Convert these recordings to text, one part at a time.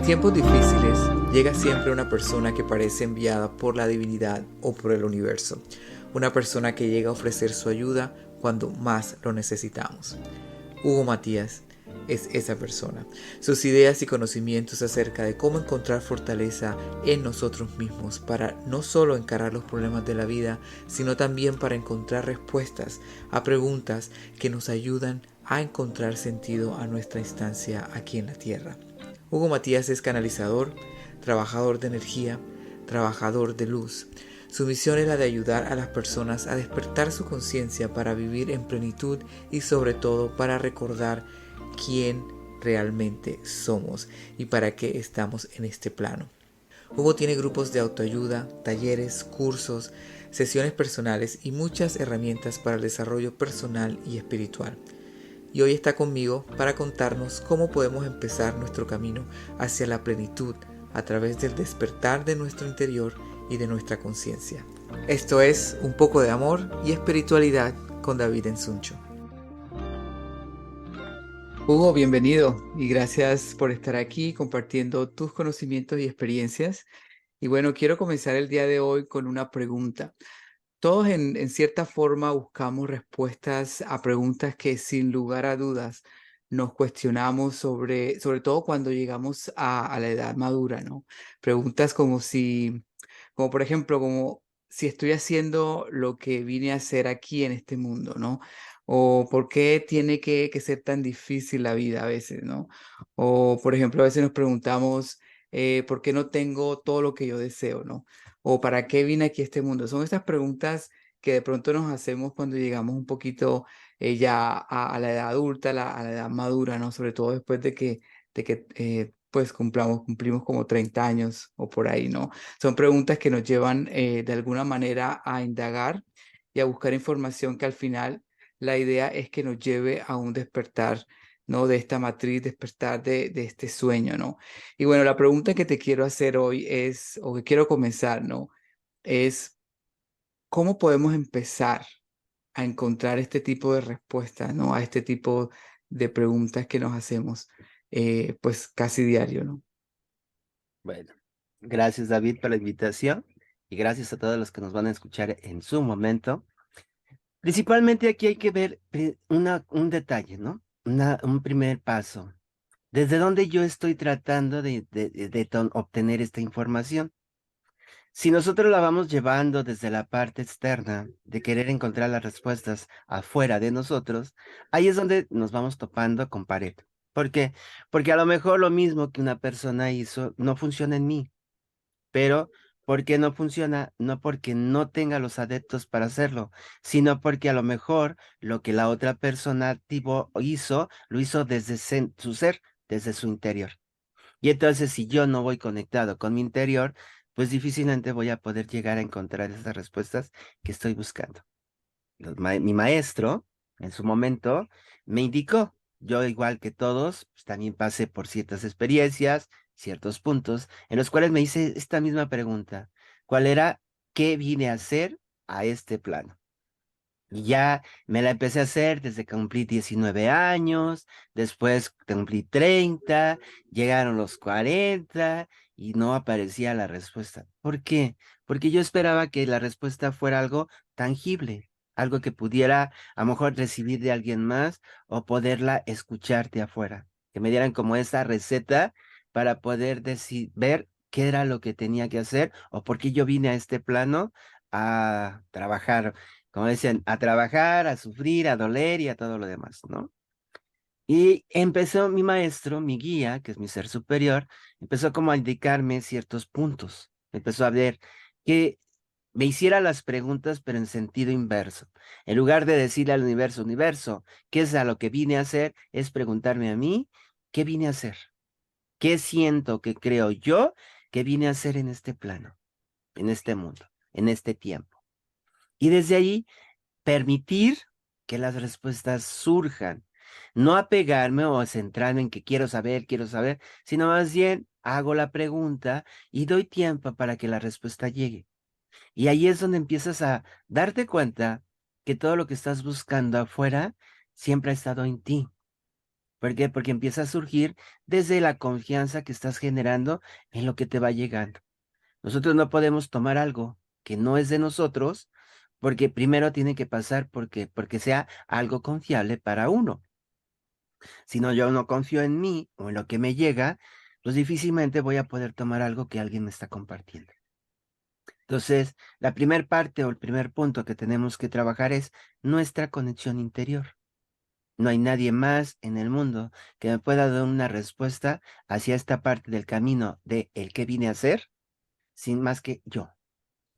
tiempos difíciles llega siempre una persona que parece enviada por la divinidad o por el universo. Una persona que llega a ofrecer su ayuda cuando más lo necesitamos. Hugo Matías es esa persona. Sus ideas y conocimientos acerca de cómo encontrar fortaleza en nosotros mismos para no solo encarar los problemas de la vida, sino también para encontrar respuestas a preguntas que nos ayudan a encontrar sentido a nuestra instancia aquí en la Tierra. Hugo Matías es canalizador, trabajador de energía, trabajador de luz. Su misión es la de ayudar a las personas a despertar su conciencia para vivir en plenitud y sobre todo para recordar quién realmente somos y para qué estamos en este plano. Hugo tiene grupos de autoayuda, talleres, cursos, sesiones personales y muchas herramientas para el desarrollo personal y espiritual. Y hoy está conmigo para contarnos cómo podemos empezar nuestro camino hacia la plenitud a través del despertar de nuestro interior y de nuestra conciencia. Esto es Un poco de amor y espiritualidad con David Ensuncho. Hugo, bienvenido y gracias por estar aquí compartiendo tus conocimientos y experiencias. Y bueno, quiero comenzar el día de hoy con una pregunta. Todos en cierta forma buscamos respuestas a preguntas que sin lugar a dudas nos cuestionamos sobre todo cuando llegamos a la edad madura, ¿no? Preguntas como por ejemplo, como si estoy haciendo lo que vine a hacer aquí en este mundo, ¿no? O por qué tiene que ser tan difícil la vida a veces, ¿no? O por ejemplo, a veces nos preguntamos, ¿por qué no tengo todo lo que yo deseo, ¿no? ¿O para qué vine aquí a este mundo? Son estas preguntas que de pronto nos hacemos cuando llegamos un poquito ya a la edad adulta, a la edad madura, ¿no? Sobre todo después de que pues cumplimos como 30 años o por ahí, ¿no? Son preguntas que nos llevan de alguna manera a indagar y a buscar información que al final la idea es que nos lleve a un despertar, ¿no? De esta matriz, despertar de este sueño, ¿no? Y bueno, la pregunta que te quiero hacer hoy es, o que quiero comenzar, ¿no? Es, ¿cómo podemos empezar a encontrar este tipo de respuestas, ¿no? A este tipo de preguntas que nos hacemos, pues casi diario, ¿no? Bueno, gracias David por la invitación y gracias a todos los que nos van a escuchar en su momento. Principalmente aquí hay que ver un detalle, ¿no? Un primer paso. ¿Desde dónde yo estoy tratando de obtener esta información? Si nosotros la vamos llevando desde la parte externa, de querer encontrar las respuestas afuera de nosotros, ahí es donde nos vamos topando con pared. ¿Por qué? Porque a lo mejor lo mismo que una persona hizo no funciona en mí. Pero, ¿por qué no funciona? No porque no tenga los adeptos para hacerlo, sino porque a lo mejor lo que la otra persona hizo, lo hizo desde su ser, desde su interior. Y entonces, si yo no voy conectado con mi interior, pues difícilmente voy a poder llegar a encontrar esas respuestas que estoy buscando. Mi maestro, en su momento, me indicó, yo igual que todos, pues, también pasé por ciertas experiencias, ciertos puntos, en los cuales me hice esta misma pregunta, ¿cuál era, qué vine a hacer a este plano? Y ya me la empecé a hacer desde que cumplí 19 años, después cumplí 30, llegaron los 40 y no aparecía la respuesta. ¿Por qué? Porque yo esperaba que la respuesta fuera algo tangible, algo que pudiera a lo mejor recibir de alguien más o poderla escuchar de afuera, que me dieran como esa receta para poder ver qué era lo que tenía que hacer o por qué yo vine a este plano a trabajar, como decían, a trabajar, a sufrir, a doler y a todo lo demás, ¿no? Y empezó mi maestro, mi guía, que es mi ser superior, empezó como a indicarme ciertos puntos. Empezó a ver que me hiciera las preguntas, pero en sentido inverso. En lugar de decirle al universo, universo, ¿qué es a lo que vine a hacer? Es preguntarme a mí, ¿qué vine a hacer? ¿Qué siento que creo yo que vine a hacer en este plano, en este mundo, en este tiempo? Y desde ahí permitir que las respuestas surjan, no apegarme o centrarme en que quiero saber, sino más bien hago la pregunta y doy tiempo para que la respuesta llegue. Y ahí es donde empiezas a darte cuenta que todo lo que estás buscando afuera siempre ha estado en ti. ¿Por qué? Porque empieza a surgir desde la confianza que estás generando en lo que te va llegando. Nosotros no podemos tomar algo que no es de nosotros porque primero tiene que pasar porque sea algo confiable para uno. Si no, yo no confío en mí o en lo que me llega, pues difícilmente voy a poder tomar algo que alguien me está compartiendo. Entonces, la primer parte o el primer punto que tenemos que trabajar es nuestra conexión interior. No hay nadie más en el mundo que me pueda dar una respuesta hacia esta parte del camino de el que vine a hacer, sin más que yo.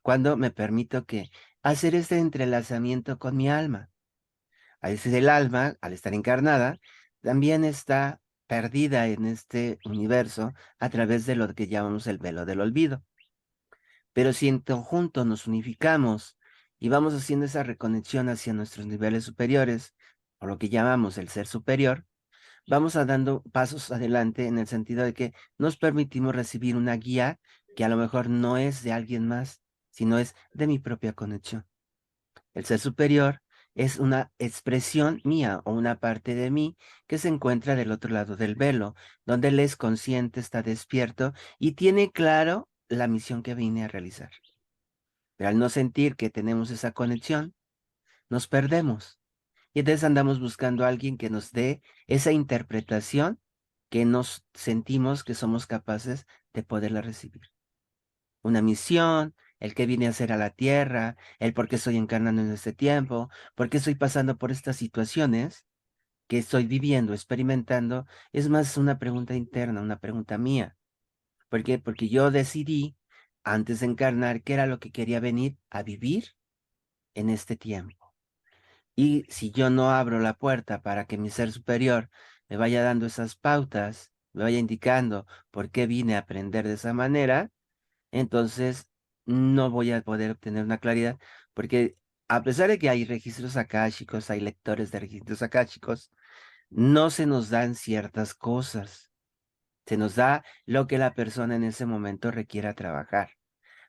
Cuando me permito que hacer este entrelazamiento con mi alma. A veces el alma, al estar encarnada, también está perdida en este universo a través de lo que llamamos el velo del olvido. Pero si en conjunto nos unificamos y vamos haciendo esa reconexión hacia nuestros niveles superiores, o lo que llamamos el ser superior, vamos a dando pasos adelante en el sentido de que nos permitimos recibir una guía que a lo mejor no es de alguien más, sino es de mi propia conexión. El ser superior es una expresión mía o una parte de mí que se encuentra del otro lado del velo, donde él es consciente, está despierto y tiene claro la misión que vine a realizar. Pero al no sentir que tenemos esa conexión, nos perdemos. Y entonces andamos buscando a alguien que nos dé esa interpretación que nos sentimos que somos capaces de poderla recibir. Una misión, el que vine a hacer a la tierra, el por qué estoy encarnando en este tiempo, por qué estoy pasando por estas situaciones que estoy viviendo, experimentando, es más una pregunta interna, una pregunta mía. ¿Por qué? Porque yo decidí antes de encarnar qué era lo que quería venir a vivir en este tiempo. Y si yo no abro la puerta para que mi ser superior me vaya dando esas pautas, me vaya indicando por qué vine a aprender de esa manera, entonces no voy a poder obtener una claridad, porque a pesar de que hay registros akáshicos, hay lectores de registros akáshicos, no se nos dan ciertas cosas. Se nos da lo que la persona en ese momento requiera trabajar,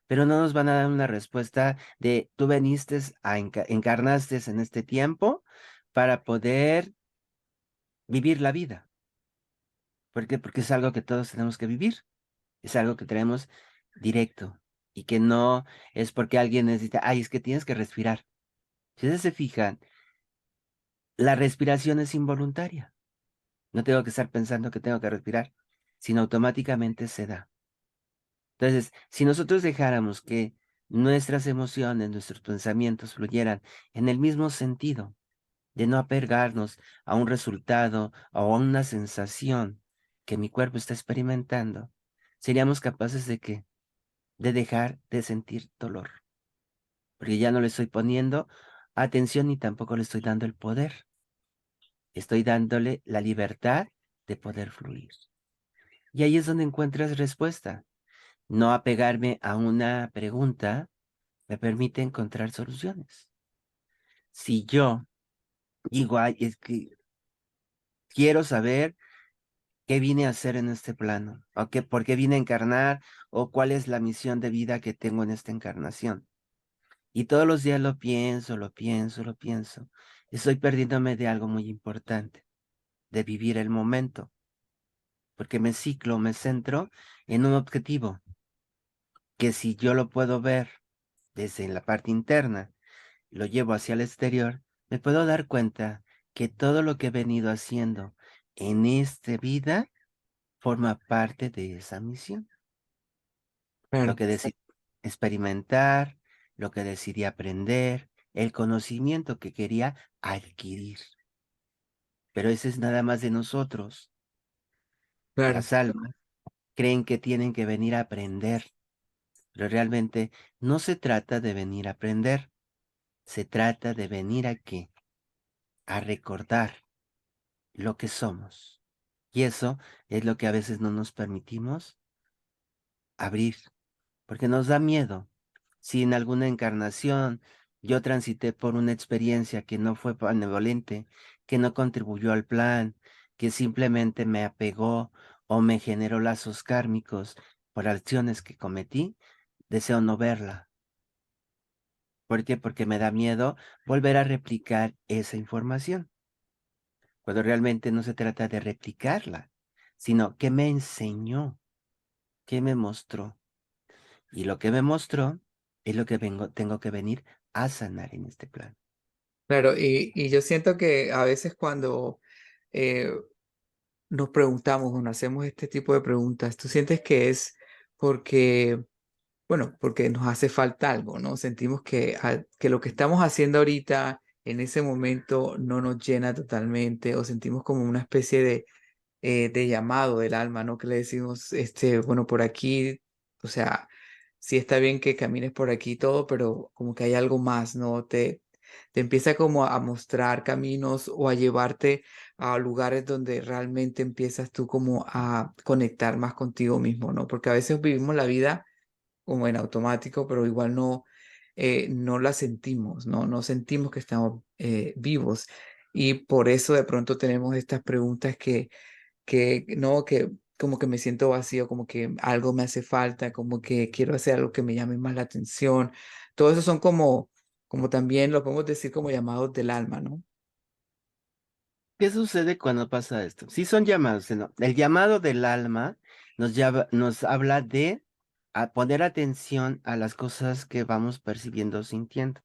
pero no nos van a dar una respuesta de tú veniste encarnaste en este tiempo para poder vivir la vida. ¿Por qué? Porque es algo que todos tenemos que vivir. Es algo que tenemos directo y que no es porque alguien necesita, ay, es que tienes que respirar. Si ustedes se fijan, la respiración es involuntaria. No tengo que estar pensando que tengo que respirar, sino automáticamente se da. Entonces, si nosotros dejáramos que nuestras emociones, nuestros pensamientos fluyeran en el mismo sentido, de no apegarnos a un resultado o a una sensación que mi cuerpo está experimentando, seríamos capaces de que de dejar de sentir dolor, porque ya no le estoy poniendo atención ni tampoco le estoy dando el poder, estoy dándole la libertad de poder fluir. Y ahí es donde encuentras respuesta. No apegarme a una pregunta me permite encontrar soluciones. Si yo digo, ay, es que quiero saber qué vine a hacer en este plano, o qué, por qué vine a encarnar, o cuál es la misión de vida que tengo en esta encarnación. Y todos los días lo pienso, lo pienso, lo pienso. Estoy perdiéndome de algo muy importante, de vivir el momento, porque me ciclo, me centro en un objetivo, que si yo lo puedo ver desde la parte interna, lo llevo hacia el exterior, me puedo dar cuenta que todo lo que he venido haciendo en esta vida forma parte de esa misión. Lo Claro, que decidí experimentar, lo que decidí aprender, el conocimiento que quería adquirir. Pero ese es nada más de nosotros. claro, Las almas creen que tienen que venir a aprender, pero realmente no se trata de venir a aprender, se trata de venir a qué, a recordar lo que somos. Y eso es lo que a veces no nos permitimos abrir, porque nos da miedo. Si en alguna encarnación yo transité por una experiencia que no fue benevolente, que no contribuyó al plan, que simplemente me apegó o me generó lazos kármicos por acciones que cometí, deseo no verla. ¿Por qué? Porque me da miedo volver a replicar esa información. cuando realmente no se trata de replicarla, sino qué me enseñó, qué me mostró. Y lo que me mostró es lo que tengo que venir a sanar en este plan. Claro, y yo siento que a veces cuando eh, nos preguntamos o nos hacemos este tipo de preguntas, ¿tú sientes que es porque, bueno, porque nos hace falta algo, ¿no? Sentimos que lo que estamos haciendo ahorita en ese momento no nos llena totalmente o sentimos como una especie de llamado del alma, ¿no? Que le decimos, bueno, por aquí, o sea, sí está bien que camines por aquí y todo, pero como que hay algo más, ¿no? Te empieza como a mostrar caminos o a llevarte a lugares donde realmente empiezas tú como a conectar más contigo mismo, ¿no? Porque a veces vivimos la vida como en automático, pero igual no la sentimos, ¿no? No sentimos que estamos vivos. Y por eso de pronto tenemos estas preguntas que no, que como que me siento vacío, como que algo me hace falta, como que quiero hacer algo que me llame más la atención. Todo eso son como también lo podemos decir como llamados del alma, ¿no? ¿Qué sucede cuando pasa esto? Sí son llamados, ¿no? El llamado del alma nos habla de poner atención a las cosas que vamos percibiendo o sintiendo.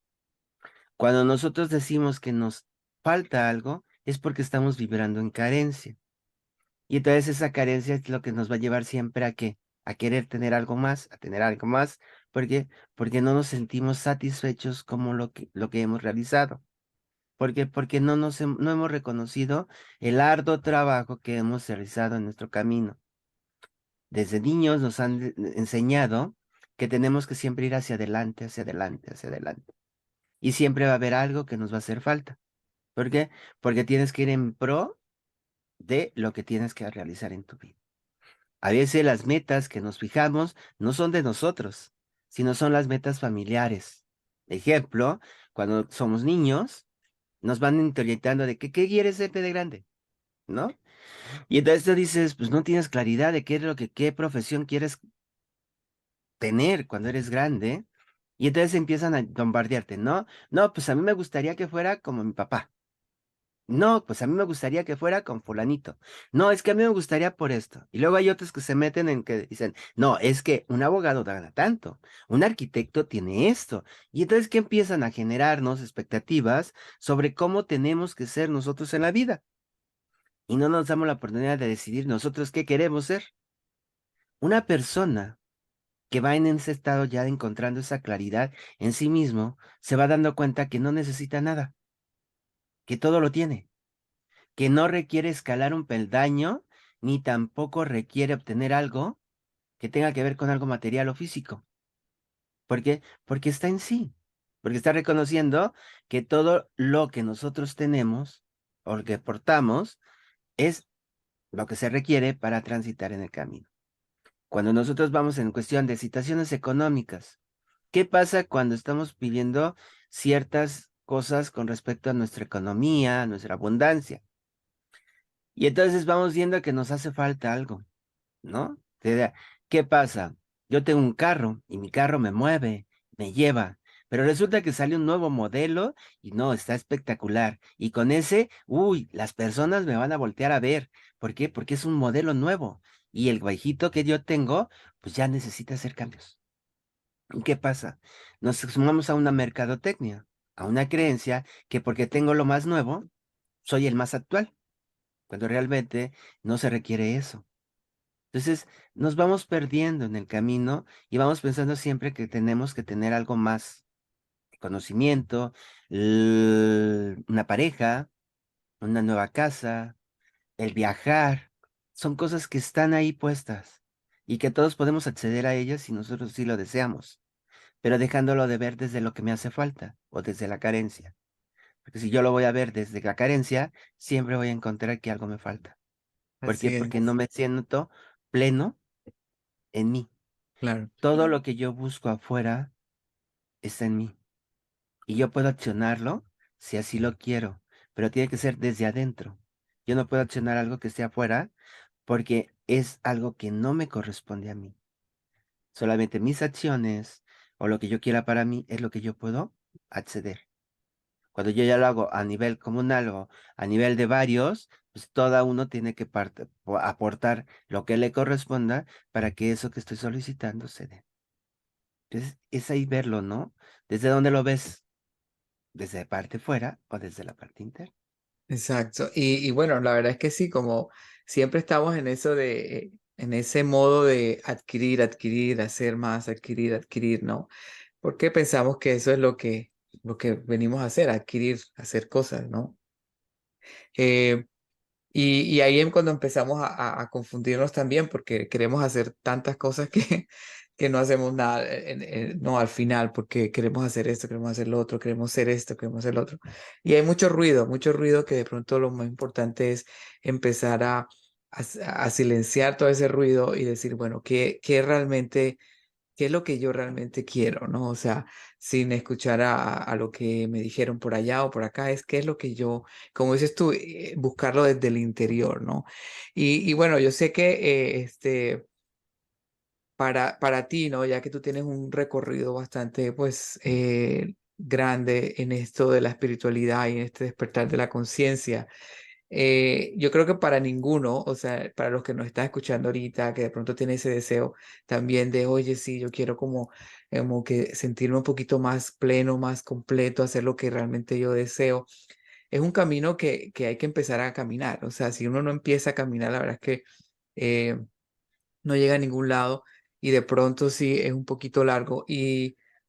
Cuando nosotros decimos que nos falta algo, es porque estamos vibrando en carencia. Y entonces esa carencia es lo que nos va a llevar siempre a qué, a querer tener algo más, a tener algo más. ¿Por qué? Porque no nos sentimos satisfechos como lo que hemos realizado. ¿Por qué? Porque no hemos reconocido el arduo trabajo que hemos realizado en nuestro camino. Desde niños nos han enseñado que tenemos que siempre ir hacia adelante, hacia adelante, hacia adelante. Y siempre va a haber algo que nos va a hacer falta. ¿Por qué? Porque tienes que ir en pro de lo que tienes que realizar en tu vida. A veces las metas que nos fijamos no son de nosotros, sino son las metas familiares. Ejemplo, cuando somos niños, nos van introyectando de que, ¿qué quieres ser de grande? ¿No? Y entonces tú dices, pues no tienes claridad de qué es qué profesión quieres tener cuando eres grande. Y entonces empiezan a bombardearte, ¿no? No, pues a mí me gustaría que fuera como mi papá. No, pues a mí me gustaría que fuera con fulanito. No, es que a mí me gustaría por esto. Y luego hay otros que se meten en que dicen, no, es que un abogado gana tanto, un arquitecto tiene esto. Y entonces que empiezan a generarnos expectativas sobre cómo tenemos que ser nosotros en la vida. Y no nos damos la oportunidad de decidir nosotros qué queremos ser. Una persona que va en ese estado ya encontrando esa claridad en sí mismo, se va dando cuenta que no necesita nada, que todo lo tiene, que no requiere escalar un peldaño, ni tampoco requiere obtener algo que tenga que ver con algo material o físico. ¿Por qué? Porque está en sí, porque está reconociendo que todo lo que nosotros tenemos o lo que portamos es lo que se requiere para transitar en el camino. Cuando nosotros vamos en cuestión de situaciones económicas, ¿qué pasa cuando estamos pidiendo ciertas cosas con respecto a nuestra economía, a nuestra abundancia? Y entonces vamos viendo que nos hace falta algo, ¿no? ¿Qué pasa? Yo tengo un carro y mi carro me mueve, me lleva, pero resulta que sale un nuevo modelo y no, está espectacular. Y con ese, uy, las personas me van a voltear a ver. ¿Por qué? Porque es un modelo nuevo. Y el viejito que yo tengo, pues ya necesita hacer cambios. ¿Y qué pasa? Nos sumamos a una mercadotecnia, a una creencia que porque tengo lo más nuevo, soy el más actual, cuando realmente no se requiere eso. Entonces, nos vamos perdiendo en el camino y vamos pensando siempre que tenemos que tener algo más, conocimiento, una pareja, una nueva casa, el viajar. Son cosas que están ahí puestas y que todos podemos acceder a ellas si nosotros sí lo deseamos, pero dejándolo de ver desde lo que me hace falta o desde la carencia. Porque si yo lo voy a ver desde la carencia, siempre voy a encontrar que algo me falta. ¿Por qué? Así Porque no es, me siento pleno en mí. claro, Todo lo que yo busco afuera está en mí y yo puedo accionarlo si así lo quiero, pero tiene que ser desde adentro. Yo no puedo accionar algo que esté afuera porque es algo que no me corresponde a mí. Solamente mis acciones o lo que yo quiera para mí es lo que yo puedo acceder. Cuando yo ya lo hago a nivel comunal o a nivel de varios, pues cada uno tiene que aportar lo que le corresponda para que eso que estoy solicitando se dé. Entonces, es ahí verlo, ¿no? ¿Desde dónde lo ves? ¿Desde la parte fuera o desde la parte interna? Exacto. Y bueno, la verdad es que sí, como siempre estamos en eso en ese modo de adquirir, adquirir, hacer más, adquirir, ¿no? Porque pensamos que eso es lo que venimos a hacer, adquirir, hacer cosas, ¿no? Eh, y ahí es cuando empezamos a confundirnos también, porque queremos hacer tantas cosas que, que no hacemos nada, no al final, porque queremos hacer esto, queremos hacer lo otro, queremos hacer esto, queremos hacer lo otro. Y hay mucho ruido que de pronto lo más importante es empezar a silenciar todo ese ruido y decir, bueno, ¿qué realmente qué es lo que yo realmente quiero, ¿no? O sea, sin escuchar a lo que me dijeron por allá o por acá, es qué es lo que yo, como dices tú, buscarlo desde el interior, ¿no? Y bueno, yo sé que para ti, ¿no? Ya que tú tienes un recorrido bastante, pues, grande en esto de la espiritualidad y en este despertar de la conciencia. Yo creo que para ninguno, o sea, para los que nos están escuchando ahorita, que de pronto tiene ese deseo también de, oye, sí, yo quiero como que sentirme un poquito más pleno, más completo, hacer lo que realmente yo deseo. Es un camino que hay que empezar a caminar. O sea, si uno no empieza a caminar, la verdad es que eh, no llega a ningún lado y de pronto sí es un poquito largo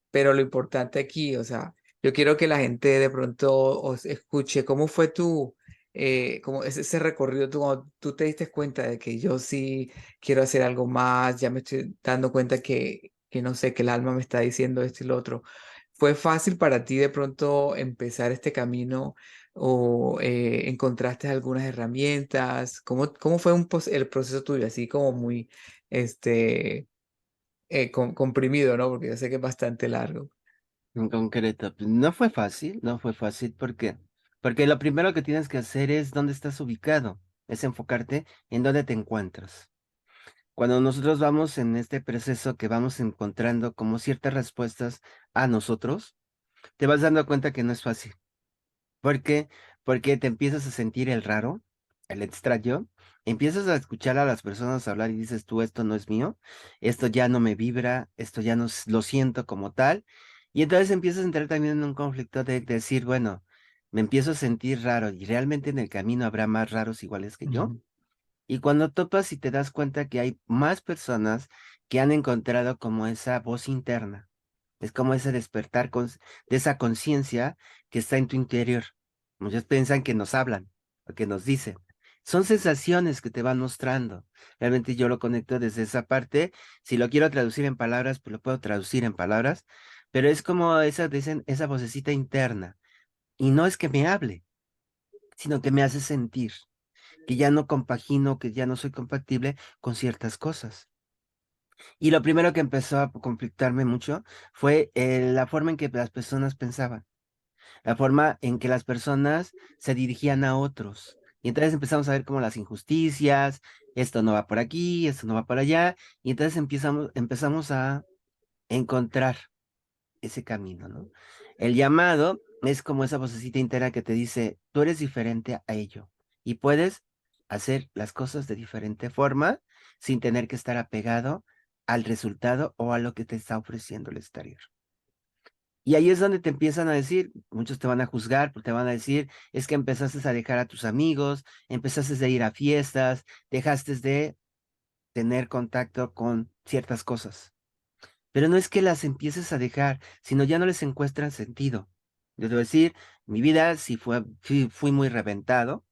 pero lo importante aquí, o sea, yo quiero que la gente de pronto os escuche cómo fue cómo es ese recorrido, cuando tú te diste cuenta de que yo sí quiero hacer algo más, ya me estoy dando cuenta que no sé, que el alma me está diciendo esto y lo otro. ¿Fue fácil para ti de pronto empezar este camino o encontraste algunas herramientas? ¿Cómo fue el proceso tuyo? Así como muy este, comprimido, ¿no? Porque yo sé que es bastante largo. En concreto, pues, no fue fácil, no fue fácil porque lo primero que tienes que hacer es dónde estás ubicado, es enfocarte en dónde te encuentras. Cuando nosotros vamos en este proceso que vamos encontrando como ciertas respuestas a nosotros, te vas dando cuenta que no es fácil. ¿Por qué? Porque te empiezas a sentir el raro, el extraño, empiezas a escuchar a las personas hablar y dices tú, esto no es mío, esto ya no me vibra, esto ya no lo siento como tal, y entonces empiezas a entrar también en un conflicto de decir, bueno, me empiezo a sentir raro y realmente en el camino habrá más raros iguales que yo. Ujú, Y cuando topas y te das cuenta que hay más personas que han encontrado como esa voz interna, es como ese despertar de esa conciencia que está en tu interior. Muchos piensan que nos hablan o que nos dicen. Son sensaciones que te van mostrando. Realmente yo lo conecto desde esa parte. Si lo quiero traducir en palabras, pues lo puedo traducir en palabras, pero es como esa, dicen, esa vocecita interna. Y no es que me hable, sino que me hace sentir que ya no compagino, que ya no soy compatible con ciertas cosas. Y lo primero que empezó a conflictarme mucho fue la forma en que las personas pensaban, la forma en que las personas se dirigían a otros. Y entonces empezamos a ver como las injusticias, esto no va por aquí, esto no va por allá, y entonces empezamos a encontrar ese camino, ¿no? El llamado es como esa vocecita interna que te dice, tú eres diferente a ello y puedes hacer las cosas de diferente forma sin tener que estar apegado al resultado o a lo que te está ofreciendo el exterior. Y ahí es donde te empiezan a decir, muchos te van a juzgar, te van a decir, es que empezaste a dejar a tus amigos, empezaste a ir a fiestas, dejaste de tener contacto con ciertas cosas. Pero no es que las empieces a dejar, sino ya no les encuentran sentido. Yo te voy a decir, mi vida sí fui muy reventado,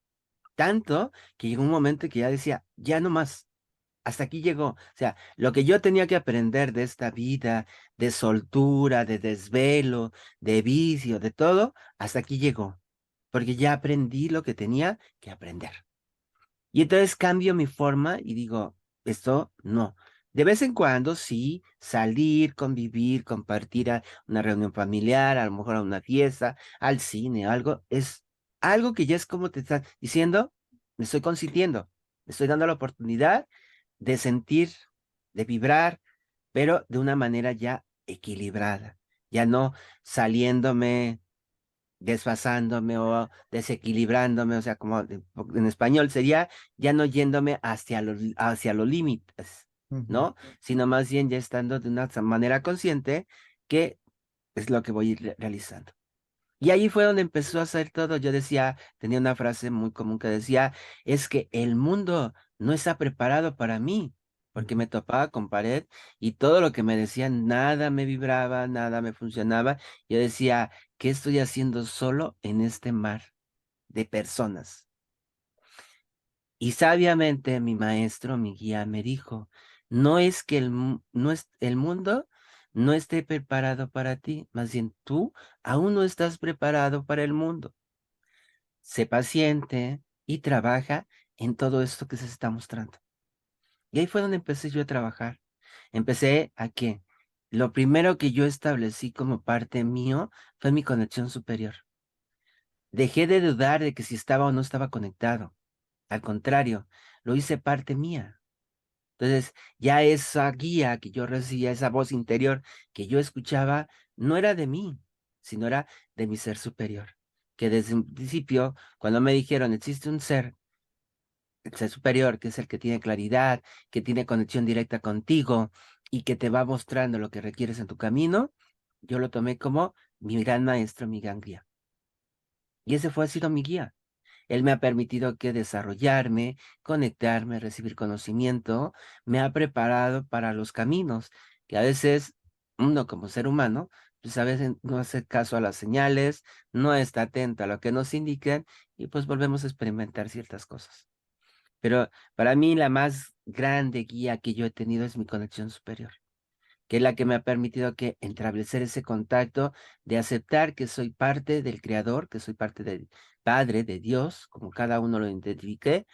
tanto que llegó un momento que ya decía, ya no más, hasta aquí llegó. O sea, lo que yo tenía que aprender de esta vida, de soltura, de desvelo, de vicio, de todo, hasta aquí llegó, porque ya aprendí lo que tenía que aprender. Y entonces cambio mi forma y digo, esto no. De vez en cuando sí, salir, convivir, compartir a una reunión familiar, a lo mejor a una fiesta, al cine, algo, es algo que ya es como te están diciendo, me estoy consintiendo, me estoy dando la oportunidad de sentir, de vibrar, pero de una manera ya equilibrada, ya no saliéndome desfasándome o desequilibrándome, o sea, como en español sería ya no yéndome hacia los límites, Ujú. ¿no? Sino más bien ya estando de una manera consciente que es lo que voy a ir realizando. Y ahí fue donde empezó a hacer todo. Yo decía, tenía una frase muy común que decía, es que el mundo no está preparado para mí, porque Ujú. me topaba con pared y todo lo que me decían, nada me vibraba, nada me funcionaba. Yo decía, ¿qué estoy haciendo solo en este mar de personas? Y sabiamente mi maestro, mi guía, me dijo, no es que no es, el mundo no esté preparado para ti, más bien tú aún no estás preparado para el mundo. Sé paciente y trabaja en todo esto que se está mostrando. Y ahí fue donde empecé yo a trabajar. Empecé a que lo primero que yo establecí como parte mío fue mi conexión superior. Dejé de dudar de que si estaba o no estaba conectado. Al contrario, lo hice parte mía. Entonces, ya esa guía que yo recibía, esa voz interior que yo escuchaba, no era de mí, sino era de mi ser superior. Que desde un principio, cuando me dijeron, existe un ser, el ser superior, que es el que tiene claridad, que tiene conexión directa contigo y que te va mostrando lo que requieres en tu camino, yo lo tomé como mi gran maestro, mi gran guía. Y ese ha sido mi guía. Él me ha permitido que desarrollarme, conectarme, recibir conocimiento, me ha preparado para los caminos, que a veces uno como ser humano, pues a veces no hace caso a las señales, no está atento a lo que nos indican y pues volvemos a experimentar ciertas cosas. Pero para mí la más grande guía que yo he tenido es mi conexión superior, que es la que me ha permitido que establecer ese contacto de aceptar que soy parte del Creador, que soy parte del Padre, de Dios, como cada uno lo identifique,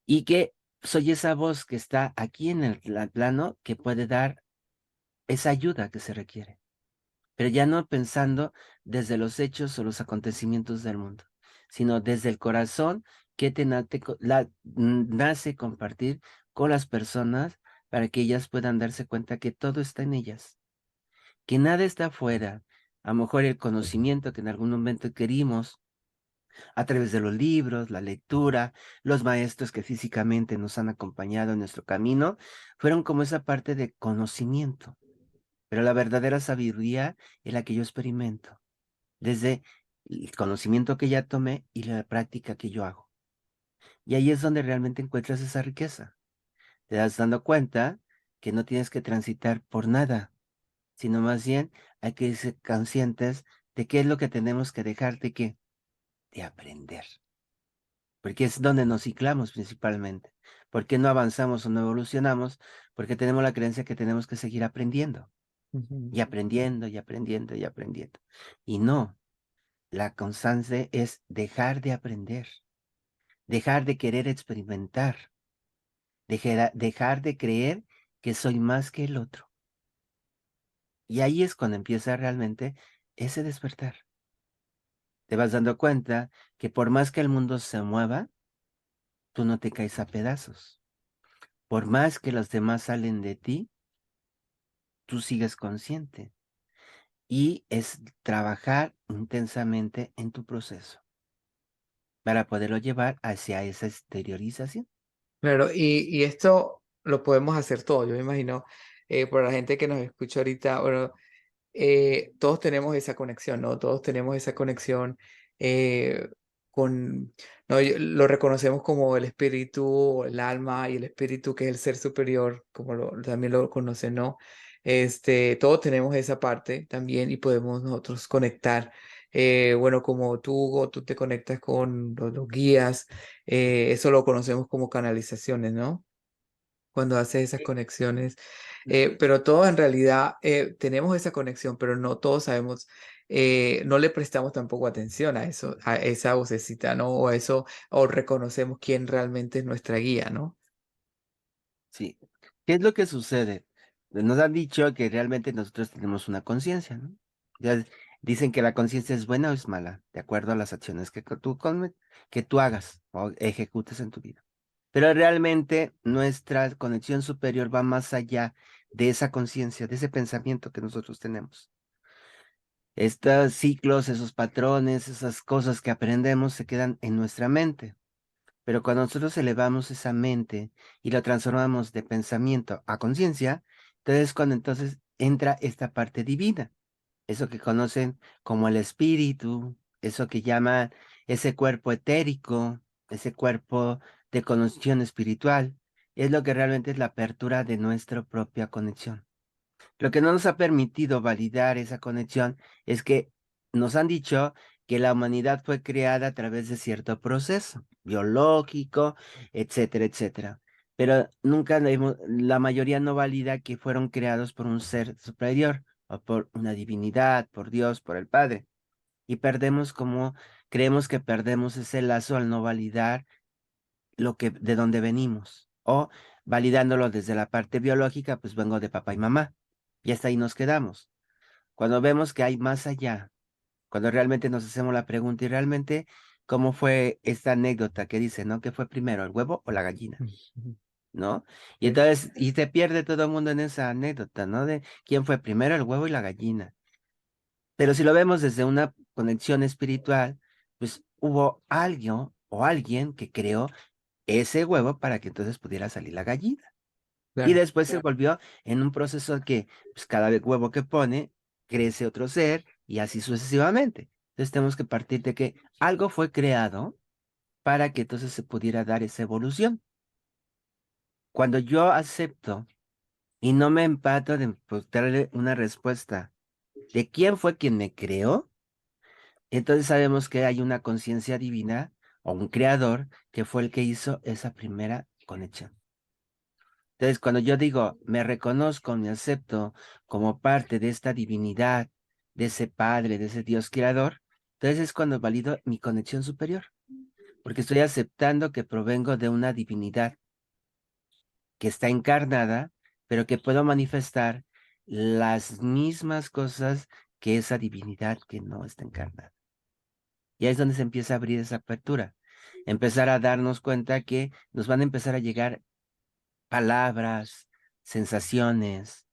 y que soy esa voz que está aquí en el plano que puede dar esa ayuda que se requiere, pero ya no pensando desde los hechos o los acontecimientos del mundo, sino desde el corazón que nace compartir con las personas para que ellas puedan darse cuenta que todo está en ellas, que nada está afuera. A lo mejor el conocimiento que en algún momento querimos a través de los libros, la lectura, los maestros que físicamente nos han acompañado en nuestro camino, fueron como esa parte de conocimiento. Pero la verdadera sabiduría es la que yo experimento, desde el conocimiento que ya tomé y la práctica que yo hago. Y ahí es donde realmente encuentras esa riqueza. Te das dando cuenta que no tienes que transitar por nada, sino más bien hay que ser conscientes de qué es lo que tenemos que dejar de aprender, porque es donde nos ciclamos principalmente. ¿Por qué no avanzamos o no evolucionamos? Porque tenemos la creencia que tenemos que seguir aprendiendo Ujú. y aprendiendo y aprendiendo y aprendiendo. Y no, la constante es dejar de aprender, dejar de querer experimentar, dejar de creer que soy más que el otro. Y ahí es cuando empieza realmente ese despertar. Te vas dando cuenta que por más que el mundo se mueva, tú no te caes a pedazos. Por más que los demás salen de ti, tú sigues consciente. Y es trabajar intensamente en tu proceso para poderlo llevar hacia esa exteriorización. Claro, y esto lo podemos hacer todos. Yo me imagino, por la gente que nos escucha ahorita, bueno, todos tenemos esa conexión, ¿no? Todos tenemos esa conexión eh, con, no, lo reconocemos como el espíritu, o el alma y el espíritu que es el ser superior, como también lo conocen, ¿no? Todos tenemos esa parte también y podemos nosotros conectar. Bueno, como o tú te conectas con los guías, eso lo conocemos como canalizaciones, ¿no? Cuando haces esas conexiones. Pero todos en realidad tenemos esa conexión, pero no todos sabemos, no le prestamos tampoco atención a eso, a esa vocecita, ¿no? O a eso, o reconocemos quién realmente es nuestra guía, ¿no? Sí. ¿Qué es lo que sucede? Nos han dicho que realmente nosotros tenemos una conciencia, ¿no? Ya dicen que la conciencia es buena o es mala, de acuerdo a las acciones que tú hagas o ejecutes en tu vida. Pero realmente nuestra conexión superior va más allá de esa conciencia, de ese pensamiento que nosotros tenemos. Estos ciclos, esos patrones, esas cosas que aprendemos se quedan en nuestra mente. Pero cuando nosotros elevamos esa mente y lo transformamos de pensamiento a conciencia, entonces cuando entonces entra esta parte divina, eso que conocen como el espíritu, eso que llaman ese cuerpo etérico, ese cuerpo de conexión espiritual, es lo que realmente es la apertura de nuestra propia conexión. Lo que no nos ha permitido validar esa conexión es que nos han dicho que la humanidad fue creada a través de cierto proceso biológico, etcétera, etcétera. Pero nunca la mayoría no valida que fueron creados por un ser superior o por una divinidad, por Dios, por el Padre. Y creemos que perdemos ese lazo al no validar de dónde venimos. O validándolo desde la parte biológica, pues vengo de papá y mamá. Y hasta ahí nos quedamos. Cuando vemos que hay más allá, cuando realmente nos hacemos la pregunta y realmente, ¿cómo fue esta anécdota que dice, ¿no? ¿Qué fue primero, el huevo o la gallina? Ujú. ¿No? Y Sí, entonces, y se pierde todo el mundo en esa anécdota, ¿no? De quién fue primero, el huevo y la gallina. Pero si lo vemos desde una conexión espiritual, pues hubo alguien o alguien que creó ese huevo para que entonces pudiera salir la gallina. Y claro. después se volvió en un proceso que pues, cada huevo que pone, crece otro ser y así sucesivamente. Entonces tenemos que partir de que algo fue creado para que entonces se pudiera dar esa evolución. Cuando yo acepto y no me empato de pues, darle una respuesta de quién fue quien me creó, entonces sabemos que hay una conciencia divina o un creador que fue el que hizo esa primera conexión. Entonces, cuando yo digo, me reconozco, me acepto como parte de esta divinidad, de ese Padre, de ese Dios creador, entonces es cuando valido mi conexión superior, porque estoy aceptando que provengo de una divinidad que está encarnada, pero que puedo manifestar las mismas cosas que esa divinidad que no está encarnada. Y ahí es donde se empieza a abrir esa apertura, empezar a darnos cuenta que nos van a empezar a llegar palabras, sensaciones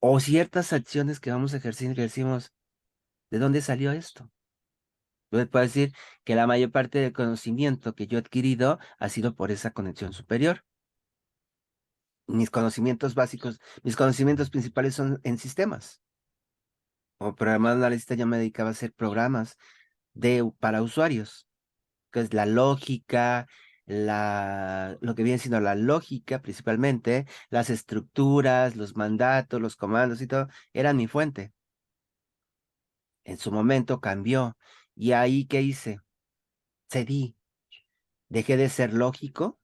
o ciertas acciones que vamos ejerciendo y decimos, ¿de dónde salió esto? Yo puedo decir que la mayor parte del conocimiento que yo he adquirido ha sido por esa conexión superior. Mis conocimientos básicos, mis conocimientos principales son en sistemas. Como programador analista ya me dedicaba a hacer programas para usuarios, que es la lógica, lo que viene siendo la lógica principalmente, las estructuras, los mandatos, los comandos y todo, eran mi fuente. En su momento cambió. Y ahí, ¿qué hice? Cedí. Dejé de ser lógico,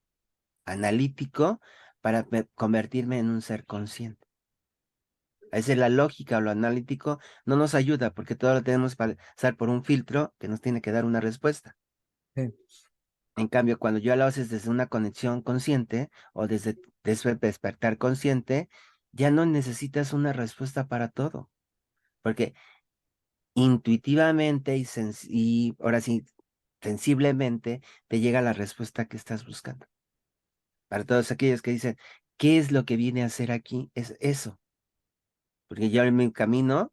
analítico, para convertirme en un ser consciente. A veces la lógica o lo analítico no nos ayuda porque todo lo tenemos que pasar por un filtro que nos tiene que dar una respuesta. Sí. En cambio, cuando yo lo haces desde una conexión consciente o desde despertar consciente, ya no necesitas una respuesta para todo, porque intuitivamente y ahora sí, sensiblemente te llega la respuesta que estás buscando. Para todos aquellos que dicen, ¿qué es lo que viene a hacer aquí? Es eso, porque yo en mi camino,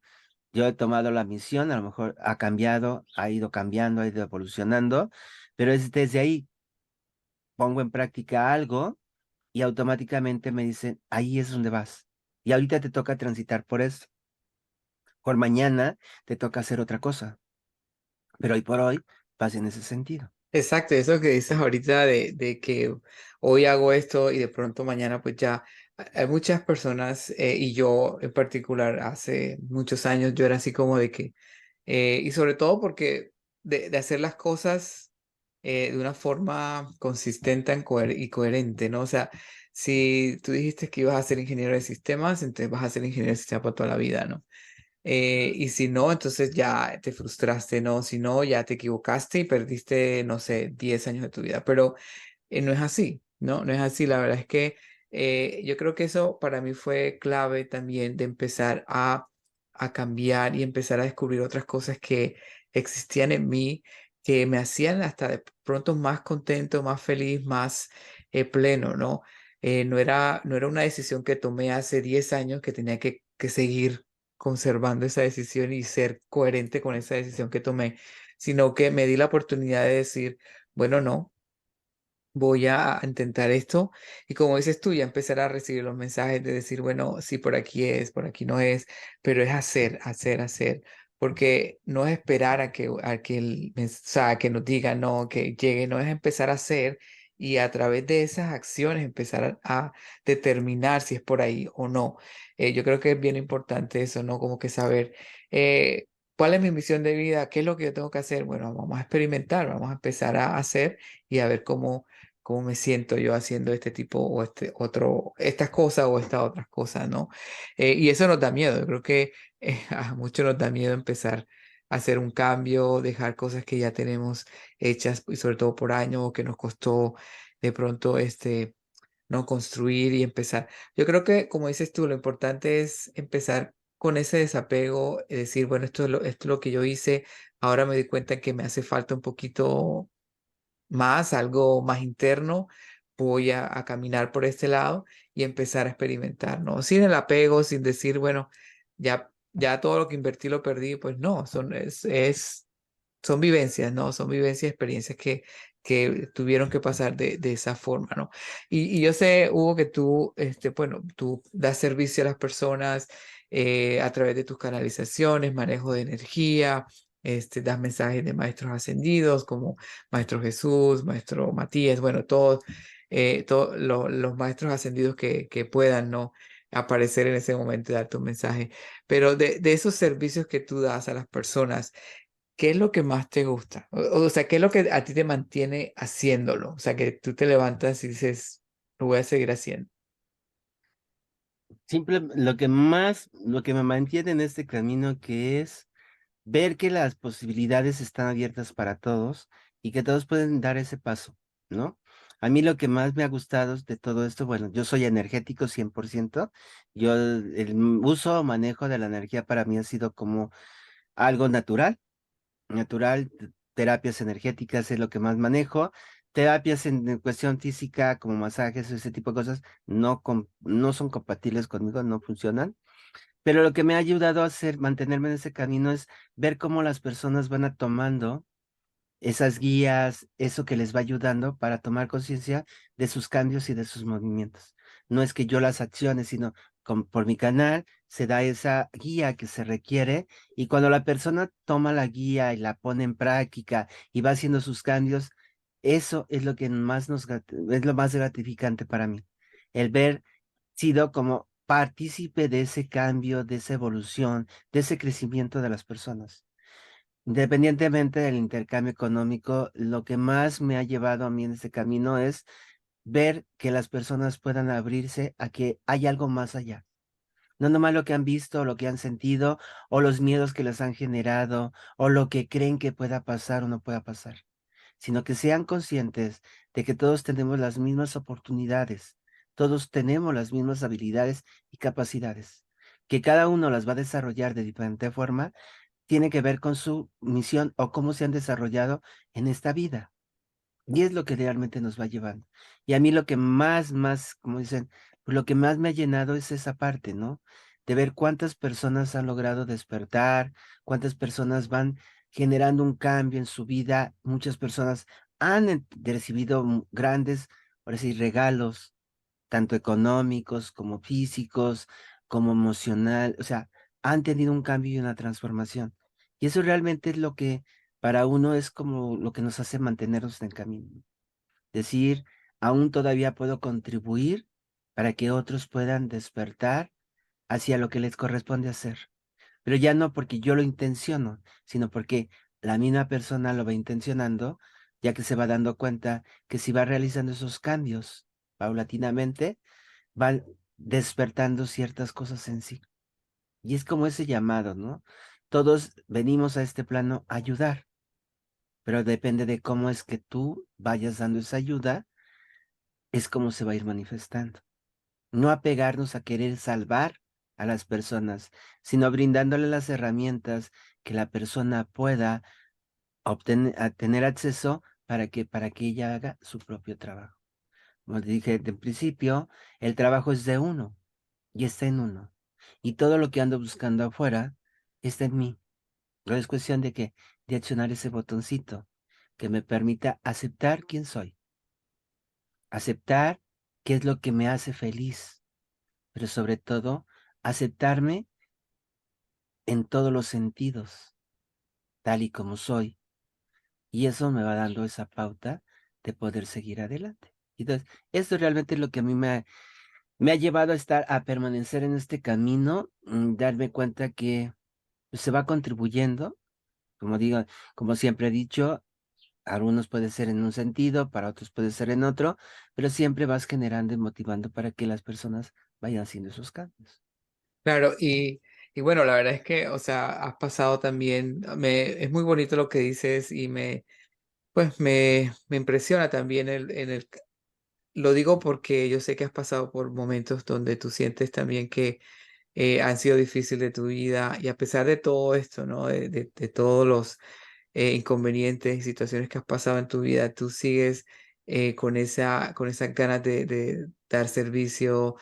yo he tomado la misión, a lo mejor ha cambiando, ha ido evolucionando, pero es desde ahí, pongo en práctica algo y automáticamente me dicen, ahí es donde vas. Y ahorita te toca transitar por eso. Por mañana te toca hacer otra cosa, pero hoy por hoy vas en ese sentido. Exacto, eso que dices ahorita de que hoy hago esto y de pronto mañana pues ya hay muchas personas y yo en particular hace muchos años yo era así como de que y sobre todo porque de hacer las cosas de una forma consistente y coherente, ¿no? O sea, si tú dijiste que ibas a ser ingeniero de sistemas, entonces vas a ser ingeniero de sistemas para toda la vida, ¿no? Y si no, entonces ya te frustraste, ¿no? Si no, ya te equivocaste y perdiste, no sé, 10 años de tu vida. Pero no es así, ¿no? No es así. La verdad es que yo creo que eso para mí fue clave también de empezar a cambiar y empezar a descubrir otras cosas que existían en mí, que me hacían hasta de pronto más contento, más feliz, más pleno, ¿no? No era una decisión que tomé hace 10 años que tenía que seguir conservando esa decisión y ser coherente con esa decisión que tomé, sino que me di la oportunidad de decir, bueno, no, voy a intentar esto. Y como dices tú, ya empezar a recibir los mensajes de decir, bueno, sí, por aquí es, por aquí no es, pero es hacer, hacer, hacer. Porque no es esperar a que el mensaje que nos diga, no, que llegue, no es empezar a hacer y a través de esas acciones empezar a determinar si es por ahí o no. Yo creo que es bien importante eso, ¿no? Como que saber cuál es mi misión de vida, qué es lo que yo tengo que hacer. Bueno, vamos a experimentar, vamos a empezar a hacer y a ver cómo me siento yo haciendo este tipo o este otro, estas cosas o estas otras cosas, ¿no? Y eso nos da miedo. Yo creo que a muchos nos da miedo empezar a hacer un cambio, dejar cosas que ya tenemos hechas, y sobre todo por años, o que nos costó de pronto no construir y empezar. Yo creo que, como dices tú, lo importante es empezar con ese desapego, decir, bueno, esto es lo que yo hice, ahora me di cuenta que me hace falta un poquito más, algo más interno, voy a caminar por este lado y empezar a experimentar, ¿no? Sin el apego, sin decir, bueno, ya todo lo que invertí lo perdí, pues no, son vivencias, ¿no? Son vivencias, experiencias que tuvieron que pasar de esa forma, ¿no? Y yo sé, Hugo, que tú, bueno, tú das servicio a las personas a través de tus canalizaciones, manejo de energía, das mensajes de maestros ascendidos como Maestro Jesús, Maestro Matías, bueno, todos los maestros ascendidos que puedan, ¿no? Aparecer en ese momento y dar tu mensaje. Pero de esos servicios que tú das a las personas, ¿qué es lo que más te gusta? O sea, ¿qué es lo que a ti te mantiene haciéndolo? O sea, que tú te levantas y dices, lo voy a seguir haciendo. Lo que me mantiene en este camino que es ver que las posibilidades están abiertas para todos y que todos pueden dar ese paso, ¿no? A mí lo que más me ha gustado de todo esto, bueno, yo soy energético 100%. Yo el uso o manejo de la energía para mí ha sido como algo natural, terapias energéticas es lo que más manejo. Terapias en cuestión física, como masajes, ese tipo de cosas, no son compatibles conmigo, no funcionan. Pero lo que me ha ayudado a hacer, mantenerme en ese camino es ver cómo las personas van a tomando esas guías, eso que les va ayudando para tomar conciencia de sus cambios y de sus movimientos. No es que yo las accione, sino por mi canal se da esa guía que se requiere y cuando la persona toma la guía y la pone en práctica y va haciendo sus cambios, eso es lo que es lo más gratificante para mí. El ver sido como partícipe de ese cambio, de esa evolución, de ese crecimiento de las personas. Independientemente del intercambio económico, lo que más me ha llevado a mí en este camino es ver que las personas puedan abrirse a que hay algo más allá. No nomás lo que han visto, lo que han sentido, o los miedos que les han generado, o lo que creen que pueda pasar o no pueda pasar, sino que sean conscientes de que todos tenemos las mismas oportunidades, todos tenemos las mismas habilidades y capacidades, que cada uno las va a desarrollar de diferente forma, tiene que ver con su misión o cómo se han desarrollado en esta vida. Y es lo que realmente nos va llevando. Y a mí lo que más, como dicen, pues lo que más me ha llenado es esa parte, ¿no? De ver cuántas personas han logrado despertar, cuántas personas van generando un cambio en su vida. Muchas personas han recibido grandes, ahora sí, regalos, tanto económicos como físicos, como emocional. O sea, han tenido un cambio y una transformación. Y eso realmente es lo que para uno es como lo que nos hace mantenernos en el camino. Decir, aún todavía puedo contribuir para que otros puedan despertar hacia lo que les corresponde hacer. Pero ya no porque yo lo intenciono, sino porque la misma persona lo va intencionando, ya que se va dando cuenta que si va realizando esos cambios paulatinamente, van despertando ciertas cosas en sí. Y es como ese llamado, ¿no? Todos venimos a este plano a ayudar, pero depende de cómo es que tú vayas dando esa ayuda, es como se va a ir manifestando. No apegarnos a querer salvar a las personas, sino brindándole las herramientas que la persona pueda tener acceso para que ella haga su propio trabajo. Como dije en principio, el trabajo es de uno y está en uno. Y todo lo que ando buscando afuera está en mí. No es cuestión de que, de accionar ese botoncito que me permita aceptar quién soy, aceptar qué es lo que me hace feliz, pero sobre todo aceptarme en todos los sentidos, tal y como soy. Y eso me va dando esa pauta de poder seguir adelante. Entonces, esto realmente es lo que a mí me ha llevado a estar, a permanecer en este camino, darme cuenta que pues, se va contribuyendo, como digo, como siempre he dicho, algunos puede ser en un sentido, para otros puede ser en otro, pero siempre vas generando y motivando para que las personas vayan haciendo esos cambios. Claro, y bueno, la verdad es que, o sea, has pasado también, es muy bonito lo que dices y pues me impresiona también lo digo porque yo sé que has pasado por momentos donde tú sientes también que han sido difíciles de tu vida y a pesar de todo esto, ¿no? De todos los inconvenientes y situaciones que has pasado en tu vida, tú sigues con esas ganas de dar servicio,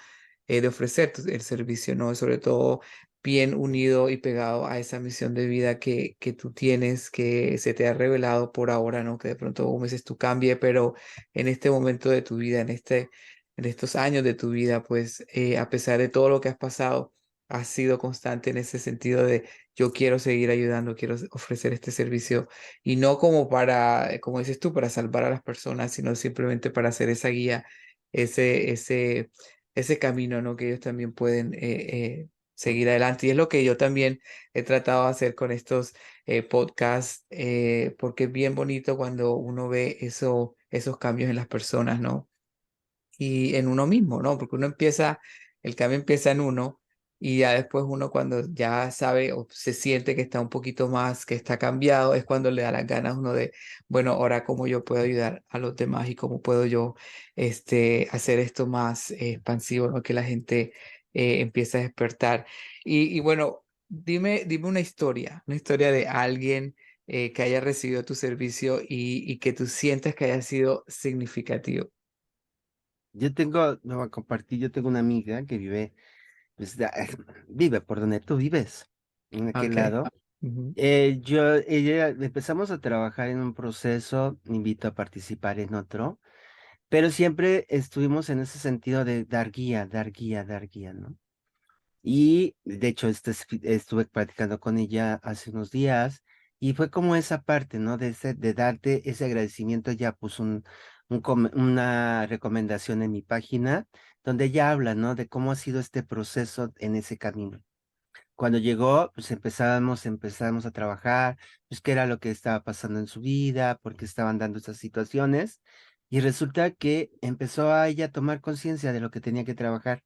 de ofrecer el servicio, ¿no? Sobre todo bien unido y pegado a esa misión de vida que tú tienes, que se te ha revelado por ahora, ¿no? Que de pronto, como dices, tú cambie, pero en este momento de tu vida, en estos años de tu vida, pues a pesar de todo lo que has pasado, has sido constante en ese sentido de yo quiero seguir ayudando, quiero ofrecer este servicio y no como para, como dices tú, para salvar a las personas, sino simplemente para hacer esa guía, ese, ese, ese camino, ¿no? Que ellos también pueden seguir adelante. Y es lo que yo también he tratado de hacer con estos podcasts, porque es bien bonito cuando uno ve esos cambios en las personas, ¿no? Y en uno mismo, ¿no? Porque el cambio empieza en uno y ya después uno cuando ya sabe o se siente que está un poquito más, que está cambiado, es cuando le da las ganas uno de, bueno, ahora cómo yo puedo ayudar a los demás y cómo puedo yo hacer esto más expansivo, ¿no? Que la gente empiece a despertar. Y bueno, dime una historia de alguien que haya recibido tu servicio y que tú sientas que haya sido significativo. Yo tengo, no voy a compartir, yo tengo una amiga que vive, pues, vive por donde tú vives, en aquel Ok. lado. Ujú. Ella empezamos a trabajar en un proceso, me invito a participar en otro, pero siempre estuvimos en ese sentido de dar guía, dar guía, dar guía, ¿no? Y de hecho, estuve platicando con ella hace unos días y fue como esa parte, ¿no? De darte ese agradecimiento. Ya puso una recomendación en mi página donde ella habla, ¿no? De cómo ha sido este proceso en ese camino. Cuando llegó, pues empezamos a trabajar, pues qué era lo que estaba pasando en su vida, por qué estaban dando esas situaciones. Y resulta que empezó a ella a tomar conciencia de lo que tenía que trabajar.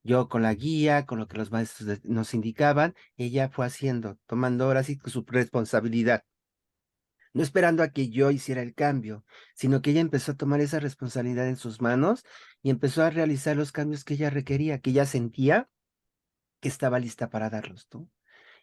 Yo con la guía, con lo que los maestros nos indicaban, ella fue haciendo, tomando ahora sí su responsabilidad, no esperando a que yo hiciera el cambio, sino que ella empezó a tomar esa responsabilidad en sus manos y empezó a realizar los cambios que ella requería, que ella sentía que estaba lista para darlos, ¿no?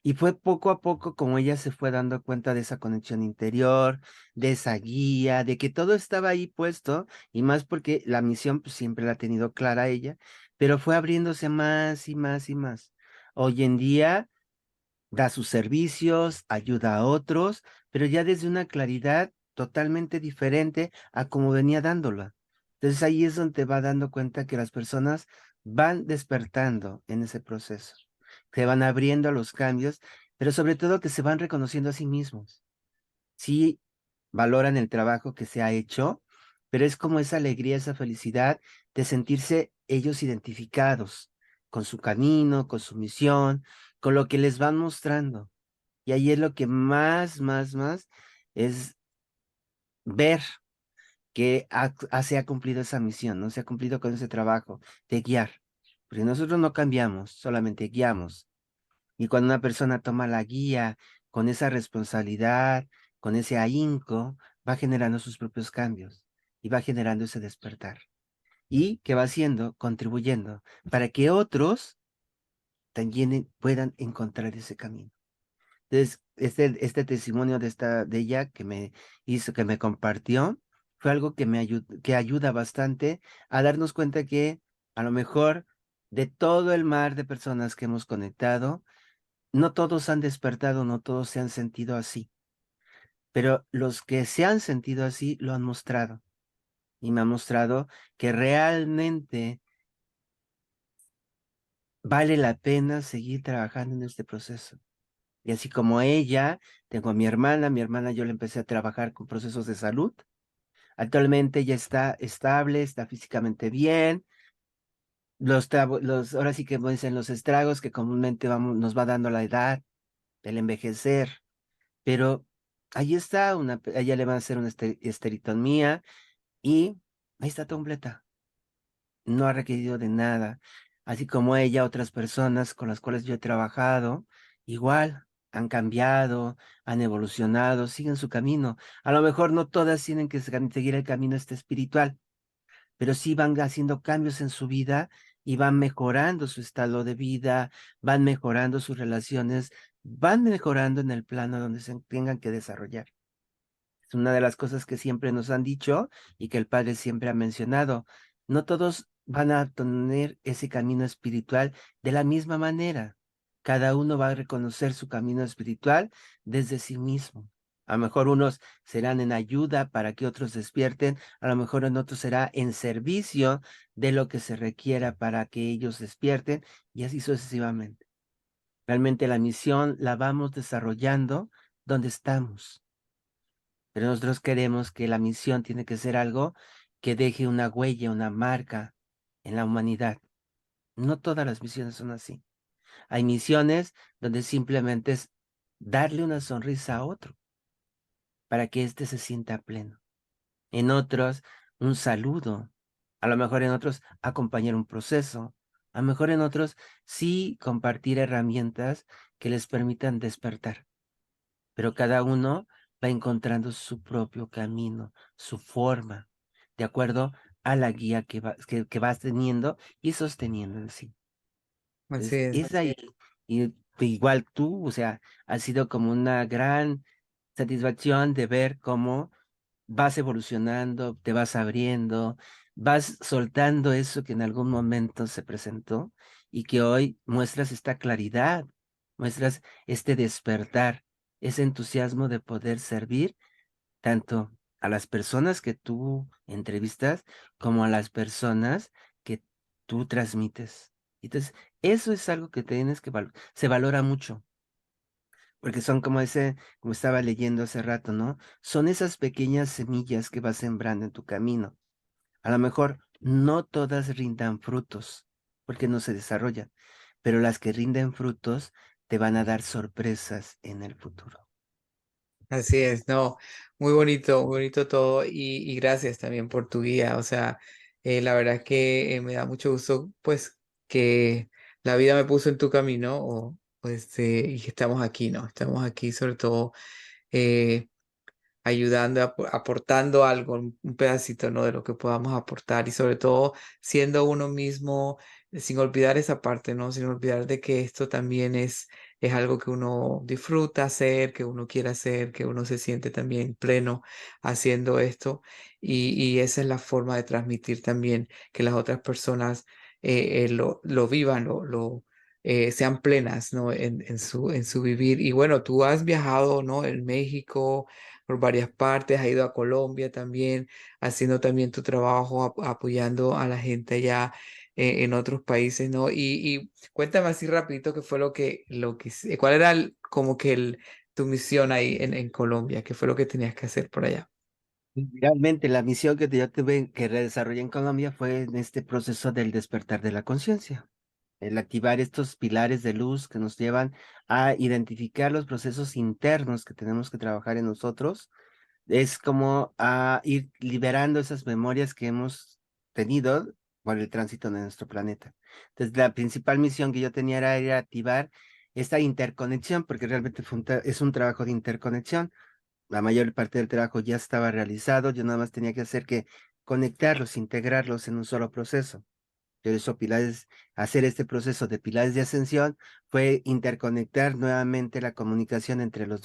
Y fue poco a poco como ella se fue dando cuenta de esa conexión interior, de esa guía, de que todo estaba ahí puesto, y más porque la misión pues, siempre la ha tenido clara ella, pero fue abriéndose más y más y más. Hoy en día da sus servicios, ayuda a otros, pero ya desde una claridad totalmente diferente a como venía dándola. Entonces ahí es donde te va dando cuenta que las personas van despertando en ese proceso, que van abriendo a los cambios, pero sobre todo que se van reconociendo a sí mismos. Sí valoran el trabajo que se ha hecho, pero es como esa alegría, esa felicidad de sentirse ellos identificados con su camino, con su misión, con lo que les van mostrando. Y ahí es lo que más es ver que se ha cumplido esa misión, ¿no? Se ha cumplido con ese trabajo de guiar. Porque nosotros no cambiamos, solamente guiamos. Y cuando una persona toma la guía con esa responsabilidad, con ese ahínco, va generando sus propios cambios y va generando ese despertar. Y que va haciendo, contribuyendo, para que otros también puedan encontrar ese camino. Entonces, este testimonio de ella que me hizo, que me compartió, fue algo que que ayuda bastante a darnos cuenta que a lo mejor de todo el mar de personas que hemos conectado, no todos han despertado, no todos se han sentido así, pero los que se han sentido así lo han mostrado y me han mostrado que realmente vale la pena seguir trabajando en este proceso. Y así como ella, tengo a mi hermana yo le empecé a trabajar con procesos de salud. Actualmente ella está estable, está físicamente bien. Ahora sí que como dicen los estragos que comúnmente nos va dando la edad, el envejecer, pero ahí está, a ella le van a hacer una esterectomía y ahí está completa. No ha requerido de nada. Así como ella, otras personas con las cuales yo he trabajado, igual han cambiado, han evolucionado, siguen su camino. A lo mejor no todas tienen que seguir el camino este espiritual, pero sí van haciendo cambios en su vida y van mejorando su estado de vida, van mejorando sus relaciones, van mejorando en el plano donde se tengan que desarrollar. Es una de las cosas que siempre nos han dicho y que el Padre siempre ha mencionado. No todos van a tener ese camino espiritual de la misma manera. Cada uno va a reconocer su camino espiritual desde sí mismo. A lo mejor unos serán en ayuda para que otros despierten, a lo mejor en otros será en servicio de lo que se requiera para que ellos despierten y así sucesivamente. Realmente la misión la vamos desarrollando donde estamos, pero nosotros queremos que la misión tiene que ser algo que deje una huella, una marca en la humanidad. No todas las misiones son así. Hay misiones donde simplemente es darle una sonrisa a otro para que éste se sienta pleno. En otros, un saludo. A lo mejor en otros, acompañar un proceso. A lo mejor en otros, sí compartir herramientas que les permitan despertar, pero cada uno va encontrando su propio camino, su forma, de acuerdo a la guía que vas teniendo y sosteniendo en sí. Así Entonces, es. es ahí, y igual tú, o sea, ha sido como una gran satisfacción de ver cómo vas evolucionando, te vas abriendo, vas soltando eso que en algún momento se presentó y que hoy muestras esta claridad, muestras este despertar, ese entusiasmo de poder servir tanto a las personas que tú entrevistas como a las personas que tú transmites. Entonces, eso es algo que tienes que se valora mucho, porque son como como estaba leyendo hace rato, ¿no? Son esas pequeñas semillas que vas sembrando en tu camino. A lo mejor no todas rindan frutos, porque no se desarrollan, pero las que rinden frutos te van a dar sorpresas en el futuro. Así es, no, muy bonito todo y gracias también por tu guía. O sea, la verdad es que me da mucho gusto, pues, que la vida me puso en tu camino y que estamos aquí, ¿no? Estamos aquí sobre todo eh, ayudando, aportando algo, un pedacito, ¿no? De lo que podamos aportar y sobre todo siendo uno mismo, sin olvidar esa parte, ¿no? Sin olvidar de que esto también es algo que uno disfruta hacer, que uno quiere hacer, que uno se siente también pleno haciendo esto y esa es la forma de transmitir también que las otras personas lo vivan, sean plenas, ¿no? En su vivir. Y bueno, tú has viajado, ¿no? En México por varias partes, ha ido a Colombia también, haciendo también tu trabajo, apoyando a la gente allá en otros países, ¿no? Y cuéntame así rapidito qué fue cuál era como que tu misión ahí en Colombia, qué fue lo que tenías que hacer por allá. Realmente la misión que yo tuve que desarrollar en Colombia fue en este proceso del despertar de la conciencia, el activar estos pilares de luz que nos llevan a identificar los procesos internos que tenemos que trabajar en nosotros. Es como a ir liberando esas memorias que hemos tenido por el tránsito de nuestro planeta. Entonces, la principal misión que yo tenía era activar esta interconexión, porque realmente es un trabajo de interconexión. La mayor parte del trabajo ya estaba realizado, yo nada más tenía que hacer que conectarlos, integrarlos en un solo proceso. Por eso hacer este proceso de pilares de ascensión fue interconectar nuevamente la comunicación entre los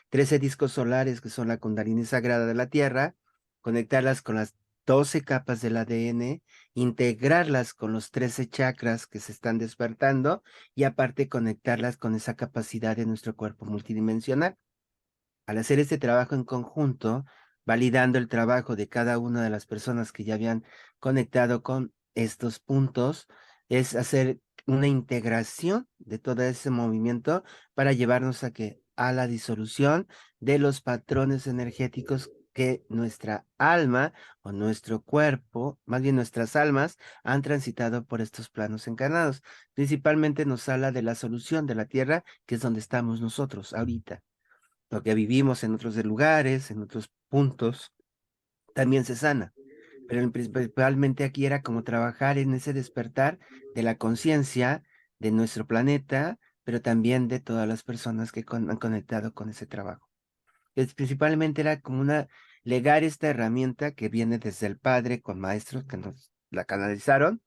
13 discos solares que son la Kundalini sagrada de la Tierra, conectarlas con las 12 capas del ADN, integrarlas con los 13 chakras que se están despertando y aparte conectarlas con esa capacidad de nuestro cuerpo multidimensional. Al hacer este trabajo en conjunto, validando el trabajo de cada una de las personas que ya habían conectado con estos puntos, es hacer una integración de todo ese movimiento para llevarnos a la disolución de los patrones energéticos que nuestra alma o nuestro cuerpo, más bien nuestras almas, han transitado por estos planos encarnados. Principalmente nos habla de la solución de la Tierra, que es donde estamos nosotros ahorita. Lo que vivimos en otros lugares, en otros puntos, también se sana. Pero principalmente aquí era como trabajar en ese despertar de la conciencia de nuestro planeta, pero también de todas las personas que han conectado con ese trabajo. Principalmente era como legar esta herramienta que viene desde el Padre con maestros que nos la canalizaron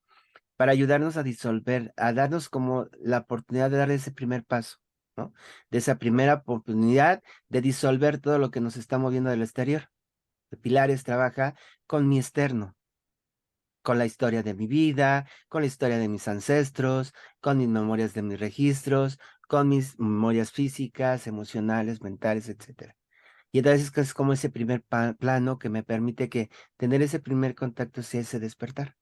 para ayudarnos a disolver, a darnos como la oportunidad de dar ese primer paso, ¿no? De esa primera oportunidad de disolver todo lo que nos está moviendo del exterior. De Pilares trabaja con mi externo, con la historia de mi vida, con la historia de mis ancestros, con mis memorias de mis registros, con mis memorias físicas, emocionales, mentales, etcétera. Y entonces es como ese primer plano que me permite tener ese primer contacto hacia ese despertar.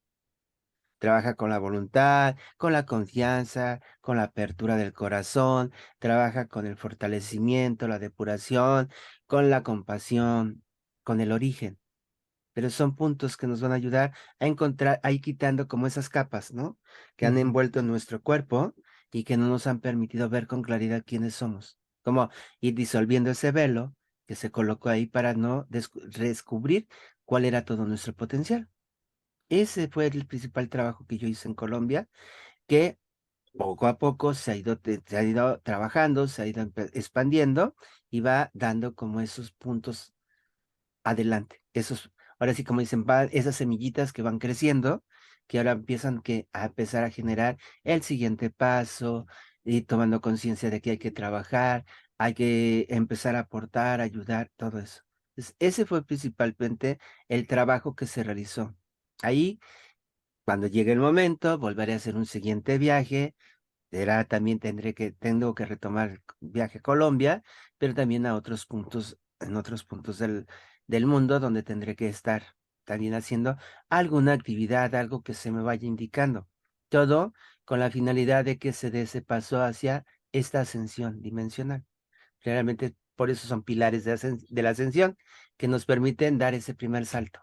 Trabaja con la voluntad, con la confianza, con la apertura del corazón, trabaja con el fortalecimiento, la depuración, con la compasión, con el origen. Pero son puntos que nos van a ayudar a encontrar, a ir quitando como esas capas, ¿no? Que han Ujú. envuelto nuestro cuerpo y que no nos han permitido ver con claridad quiénes somos. Como ir disolviendo ese velo que se colocó ahí para no descubrir cuál era todo nuestro potencial. Ese fue el principal trabajo que yo hice en Colombia, que poco a poco se ha ido trabajando, se ha ido expandiendo y va dando como esos puntos adelante. Ahora sí, como dicen, esas semillitas que van creciendo, que ahora empiezan a empezar a generar el siguiente paso y tomando conciencia de que hay que trabajar, hay que empezar a aportar, ayudar, todo eso. Ese fue principalmente el trabajo que se realizó. Ahí cuando llegue el momento, volveré a hacer un siguiente viaje. También tengo que retomar viaje a Colombia, pero también a otros puntos, en otros puntos del mundo donde tendré que estar también haciendo alguna actividad, algo que se me vaya indicando. Todo con la finalidad de que se dé ese paso hacia esta ascensión dimensional. Realmente por eso son pilares de la ascensión que nos permiten dar ese primer salto,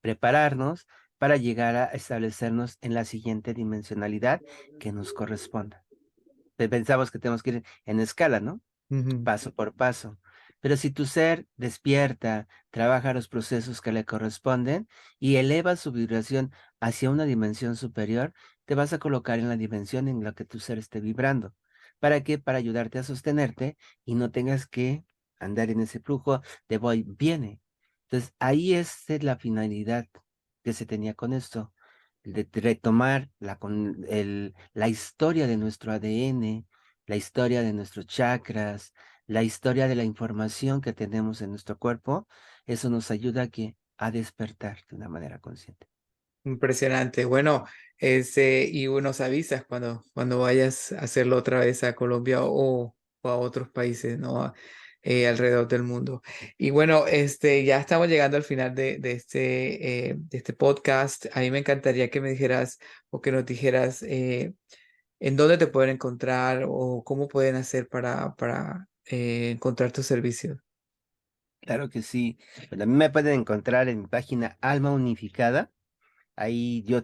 prepararnos para llegar a establecernos en la siguiente dimensionalidad que nos corresponda. Pensamos que tenemos que ir en escala, ¿no? Ujú. Paso por paso. Pero si tu ser despierta, trabaja los procesos que le corresponden y eleva su vibración hacia una dimensión superior, te vas a colocar en la dimensión en la que tu ser esté vibrando. ¿Para qué? Para ayudarte a sostenerte y no tengas que andar en ese flujo de voy, viene. Entonces, ahí es la finalidad que se tenía con esto, de retomar la historia de nuestro ADN, la historia de nuestros chakras, la historia de la información que tenemos en nuestro cuerpo. Eso nos ayuda a despertar de una manera consciente. Impresionante. Bueno, y nos avisas cuando vayas a hacerlo otra vez a Colombia o a otros países, ¿no? Alrededor del mundo. Y bueno, ya estamos llegando al final de este podcast. A mí me encantaría que me dijeras o que nos dijeras en dónde te pueden encontrar o cómo pueden hacer para encontrar tus servicios. Claro que sí. Bueno, a mí me pueden encontrar en mi página Alma Unificada. Ahí yo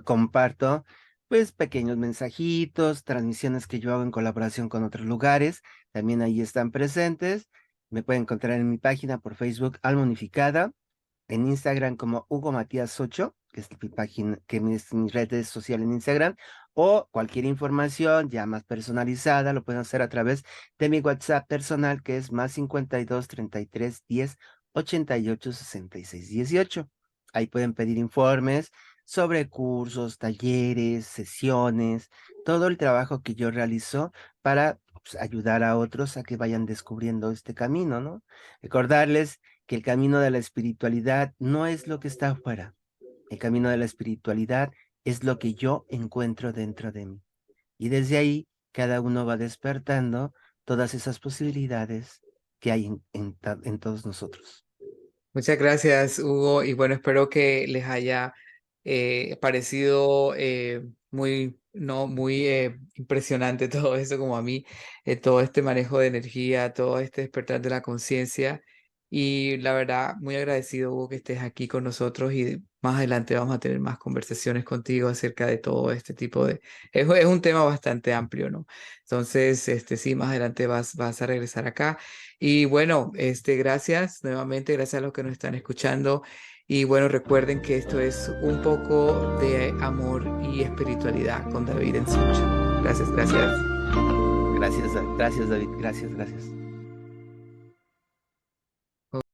comparto pues pequeños mensajitos, transmisiones que yo hago en colaboración con otros lugares. También ahí están presentes. Me pueden encontrar en mi página por Facebook Alma Unificada, en Instagram como Hugo Matías 8, que es mi página, es mi red social en Instagram, o cualquier información ya más personalizada lo pueden hacer a través de mi WhatsApp personal, que es más 52 33 10 88 66 18. Ahí pueden pedir informes sobre cursos, talleres, sesiones, todo el trabajo que yo realizo para pues, ayudar a otros a que vayan descubriendo este camino, ¿no? Recordarles que el camino de la espiritualidad no es lo que está afuera. El camino de la espiritualidad es lo que yo encuentro dentro de mí. Y desde ahí, cada uno va despertando todas esas posibilidades que hay en todos nosotros. Muchas gracias, Hugo. Y bueno, espero que les haya parecido muy, no, muy impresionante todo esto como a mí, todo este manejo de energía, todo este despertar de la conciencia. Y la verdad, muy agradecido, Hugo, que estés aquí con nosotros y más adelante vamos a tener más conversaciones contigo acerca de todo este tipo de... Es un tema bastante amplio, ¿no? Entonces, sí, más adelante vas a regresar acá. Y bueno, gracias nuevamente, gracias a los que nos están escuchando. Y bueno, recuerden que esto es un poco de amor y espiritualidad con David Ensucha. Gracias, gracias. Gracias, gracias David, gracias, gracias.